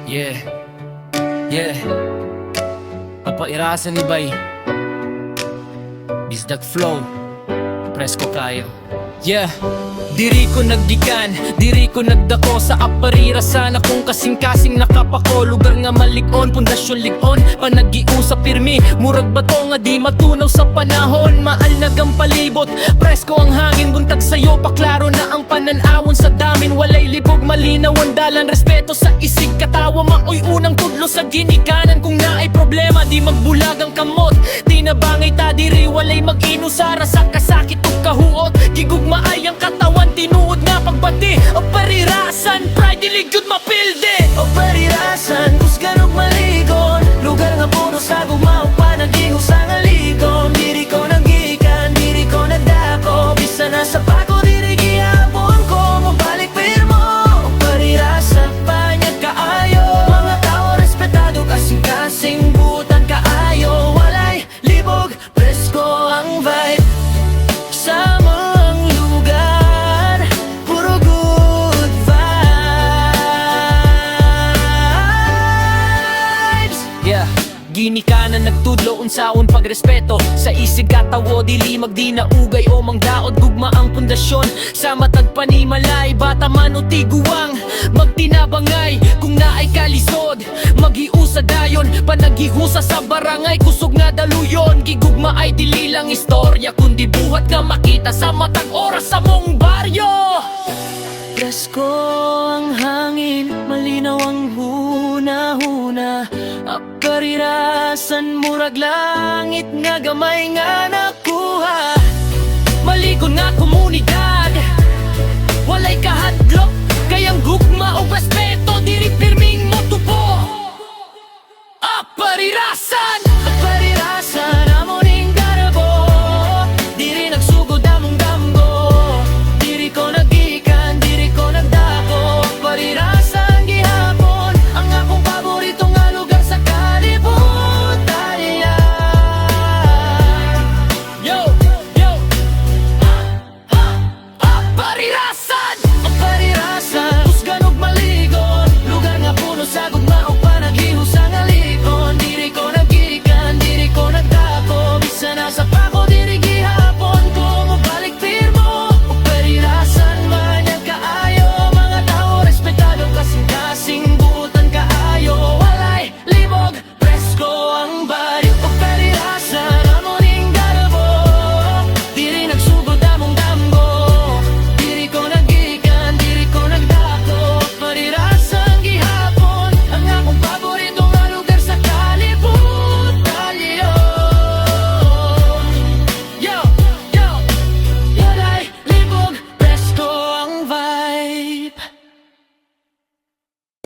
Yeah, yeah. Papairasan ni Bay Bisdag flow Presko kayo. Yeah. Diri ko nagdikan, diri ko nagdako sa aparira. Sana kung kasing-kasing nakapako. Lugar nga malikon, pundasyon likon. Panag-iusap pirmi, murag bato nga di matunaw sa panahon. Maalnagang palibot, presko ang hangin. Buntag sa'yo, paklaro na ang pananawon sa damin. Walay libog, malinaw ang dalan. Respeto sa isig, katawa. Maoy unang tudlo sa ginikanan. Kung naay problema, di magbulag ang kamot. Di na bangay ta diri, walay mag-inusara sa kasakit o kahuot. Gigugma ay ang katawan, tinuod nga pagbati. O parirasan, pride diligyod mapilde. O parirasan, kusgarog maligon. Lugar nga puno sa gugmao pa naging usang aligon. Diri ko nagikan, diri ko nagdako. Bisa na sa pako, diri gihapon ko. Mabalik pirmo, o parirasan, panyag kaayo. Mga tao respetado, kasing-kasing butan kaayo. Walay libog, presko ang vibe. Sama ang lugar, puro good vibes. Yeah. Ginikanan nagtudlo unsaon pagrespeto. Sa isig katawo, dili magdi na ugay o mangdaot. Gugma ang pundasyon sa matag panimalay. Bata man o tiguang, magtinabangay. Kung naay kalisod, maghiusa dayon. Panaghihusa sa barangay, kusog nga daluyon. Gigugma ay dili lang istorya, kundi buhat nga makita sa matag oras sa mong baryo. Presko ang hangin, malinaw ang huna-huna. Aparirasan, murag langit nga gamay nga nakuha. Maligon nga komunidad, walay kahadlok, kayang gugma